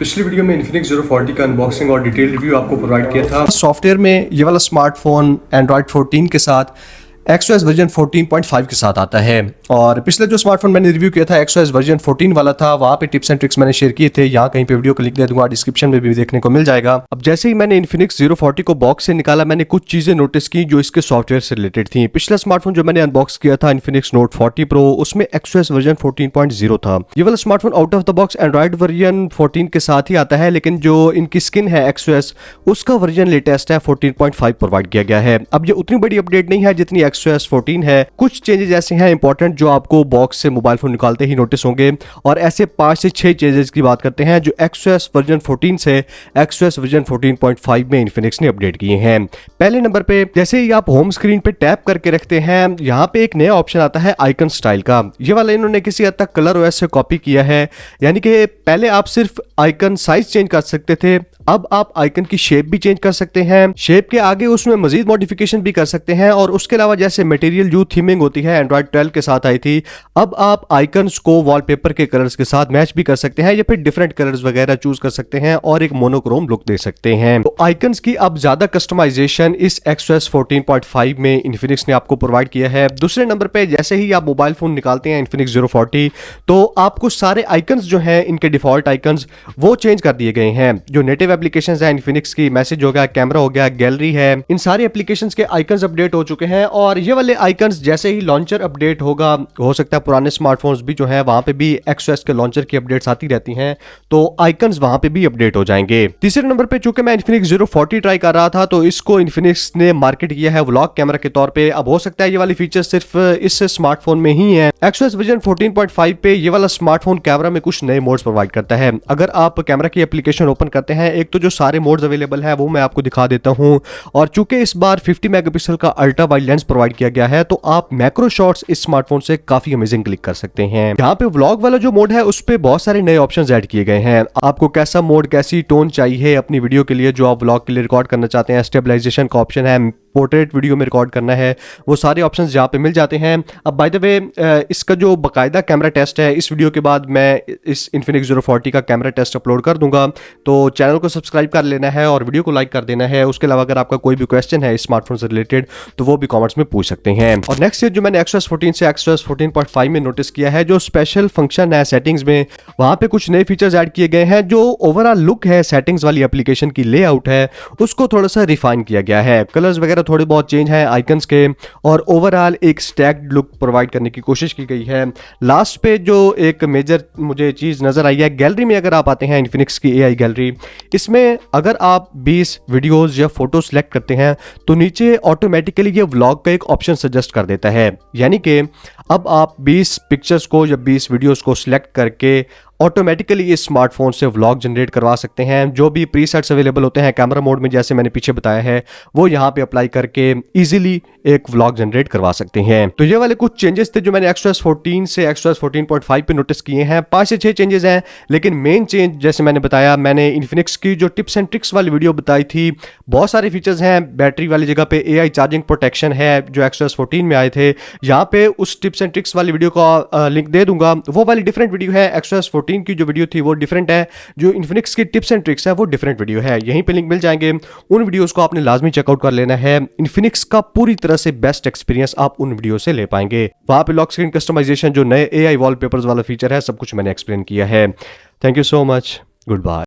पिछली वीडियो में Infinix Zero 40 का अनबॉक्सिंग और डिटेल रिव्यू आपको प्रोवाइड किया था। सॉफ्टवेयर में ये वाला स्मार्टफोन Android 14 के साथ XOS वर्जन 14.5 के साथ आता है। और पिछले जो स्मार्टफोन मैंने रिव्यू किया था XOS वर्जन 14 वाला था, वहाँ पे टिप्स एंड ट्रिक्स मैंने शेयर किए थे। यहाँ कहीं पे वीडियो का लिंक दे दूंगा, डिस्क्रिप्शन में भी देखने को मिल जाएगा। अब जैसे ही मैंने Infinix Zero 40 को बॉक्स से निकाला, मैंने कुछ चीज़ें नोटिस की जो इसके सॉफ्टवेयर से रिलेटेड थी। पिछला स्मार्टफोन जो मैंने अनबॉक्स किया था Infinix Note 40 Pro, उसमें XOS वर्जन 14.0 था। ये वाला smartphone out of the box Android version 14 के साथ ही आता है, लेकिन जो इनकी स्किन है XOS, उसका वर्जन लेटेस्ट है 14.5 प्रोवाइड किया गया है। अब ये उतनी बड़ी अपडेट नहीं है जितनी XOS 14 है। कुछ चेंजेस ऐसे हैं इंपॉर्टेंट जो आपको बॉक्स से मोबाइल फोन निकालते ही नोटिस होंगे, और ऐसे 5 से 6 चेंजेस की बात करते हैं जो XOS वर्जन 14 से XOS वर्जन 14.5 में Infinix ने अपडेट किए हैं। पहले नंबर पे जैसे ही आप होम स्क्रीन पे टैप करके रखते हैं, यहाँ पे एक नया ऑप्शन आता है आइकन स्टाइल का। ये वाला इन्होंने किसी हद तक कलर OS से कॉपी किया है, यानी कि पहले आप सिर्फ आइकन साइज चेंज कर सकते थे, अब आप आइकन की शेप भी चेंज कर सकते हैं। शेप के आगे उसमें मजीद मॉडिफिकेशन भी कर सकते हैं, और उसके अलावा जैसे मटेरियल जो थीमिंग होती है एंड्रॉइड 12 के साथ आई थी, अब आप आइकन्स को वॉलपेपर के कलर्स के साथ मैच भी कर सकते हैं, या फिर डिफरेंट कलर्स वगैरह चूज कर सकते हैं और एक मोनोक्रोम लुक दे सकते हैं। तो आइकन्स की अब ज्यादा कस्टमाइजेशन इस XOS 14.5 में Infinix ने आपको प्रोवाइड किया है। दूसरे नंबर पे जैसे ही आप मोबाइल फोन निकालते हैं Infinix Zero 40, तो आपको सारे आइकन्स जो हैं, इनके डिफॉल्ट आइकन्स वो चेंज कर दिए गए हैं। जो नेटिव एप्लीकेशंस हैं Infinix की, मैसेज हो गया, कैमरा हो गया, गैलरी है, इन सारी एप्लीकेशंस के आइकन्स अपडेट हो चुके हैं। और ये वाले आइकन्स जैसे ही लॉन्चर अपडेट होगा, हो सकता है पुराने स्मार्टफोन्स भी जो है वहां पे भी XOS के लॉन्चर की अपडेट्स आती रहती हैं, तो आइकन्स वहां पे भी अपडेट हो जाएंगे। तीसरे नंबर पे चूंकि मैं Infinix Zero 40 ट्राई कर रहा था, तो इसको Infinix ने मार्केट किया है व्लॉग कैमरा के तौर पे। अब हो सकता है ये वाली फीचर सिर्फ इस स्मार्टफोन में ही है। XOS वर्जन 14.5 पे ये वाला स्मार्टफोन कैमरा में कुछ नए मोड्स प्रोवाइड करता है। अगर आप कैमरा की एप्लीकेशन ओपन करते हैं, एक तो जो सारे मोड्स अवेलेबल है वो मैं आपको दिखा देता हूं। और चूंकि इस बार 50 मेगापिक्सल का अल्ट्रा वाइड लेंस प्रोवाइड किया गया है, तो आप मैक्रो शॉट्स इस स्मार्टफोन से काफी अमेजिंग क्लिक कर सकते हैं। यहाँ पे व्लॉग वाला जो मोड है, उस पे बहुत सारे नए ऑप्शंस ऐड किए गए हैं। आपको कैसा मोड, कैसी टोन चाहिए अपनी वीडियो के लिए जो आप व्लॉग के लिए रिकॉर्ड करना चाहते हैं, स्टेबलाइजेशन का ऑप्शन है, पोर्ट्रेट वीडियो में रिकॉर्ड करना है, वो सारे ऑप्शंस यहाँ पे मिल जाते हैं। अब बाय द वे इसका जो बाकायदा कैमरा टेस्ट है, इस वीडियो के बाद मैं इस Infinix Zero 40 का कैमरा टेस्ट अपलोड कर दूंगा, तो चैनल को सब्सक्राइब कर लेना है और वीडियो को लाइक कर देना है। उसके अलावा अगर आपका कोई भी क्वेश्चन है इस स्मार्टफोन से रिलेटेड, तो वो भी कमेंट्स में पूछ सकते हैं। और नेक्स्ट चीज जो मैंने XOS 14 से XOS 14.5 में नोटिस किया है, जो स्पेशल फंक्शन है सेटिंग्स में, वहाँ पे कुछ नए फीचर्स ऐड किए गए हैं। जो ओवरऑल लुक है सेटिंग्स वाली एप्लीकेशन की, लेआउट है, उसको थोड़ा सा रिफाइन किया गया है। कलर्स वगैरह थोड़े बहुत चेंज है आइकन्स के, और ओवरऑल एक स्टैक्ड लुक प्रोवाइड करने की कोशिश की गई है। लास्ट पे जो एक मेजर मुझे चीज नजर आई है, गैलरी में अगर आप आते हैं Infinix की AI गैलरी, इसमें अगर आप 20 वीडियोस या फोटो सेलेक्ट करते हैं, तो नीचे ऑटोमेटिकली ये व्लॉग का एक ऑप्शन सजेस्ट कर देता है। यानी कि अब आप 20 पिक्चर्स को या 20 वीडियोस को सिलेक्ट करके ऑटोमेटिकली इस स्मार्टफोन से व्लॉग जनरेट करवा सकते हैं। जो भी प्रीसेट्स अवेलेबल होते हैं कैमरा मोड में, जैसे मैंने पीछे बताया है, वो यहाँ पे अप्लाई करके इजीली एक व्लॉग जनरेट करवा सकते हैं। तो ये वाले कुछ चेंजेस थे जो मैंने XOS 14 से XOS 14.5 पे नोटिस किए हैं। 5 से 6 चेंजेस हैं, लेकिन मेन चेंज जैसे मैंने बताया, मैंने Infinix की जो टिप्स एंड ट्रिक्स वाली वीडियो बताई थी, बहुत सारे फीचर्स हैं। बैटरी वाली जगह पे AI चार्जिंग प्रोटेक्शन है जो XOS 14 में आए थे। यहाँ पे उस टिप्स एंड ट्रिक्स वाली वीडियो का लिंक दे दूंगा। वो वाली डिफरेंट वीडियो है, XOS 14 की जो वीडियो थी वो डिफरेंट है, जो Infinix की टिप्स एंड ट्रिक्स है वो डिफरेंट वीडियो है। यहीं पे लिंक मिल जाएंगे, उन वीडियोस को आपने लाजमी चेकआउट कर लेना है। Infinix का पूरी तरह से बेस्ट एक्सपीरियंस आप उन वीडियो से ले पाएंगे। वहां पे लॉक स्क्रीन कस्टमाइजेशन, जो नए AI वॉलपेपर्स वाला फीचर है, सब कुछ मैंने एक्सप्लेन किया है। Thank you so much, good bye.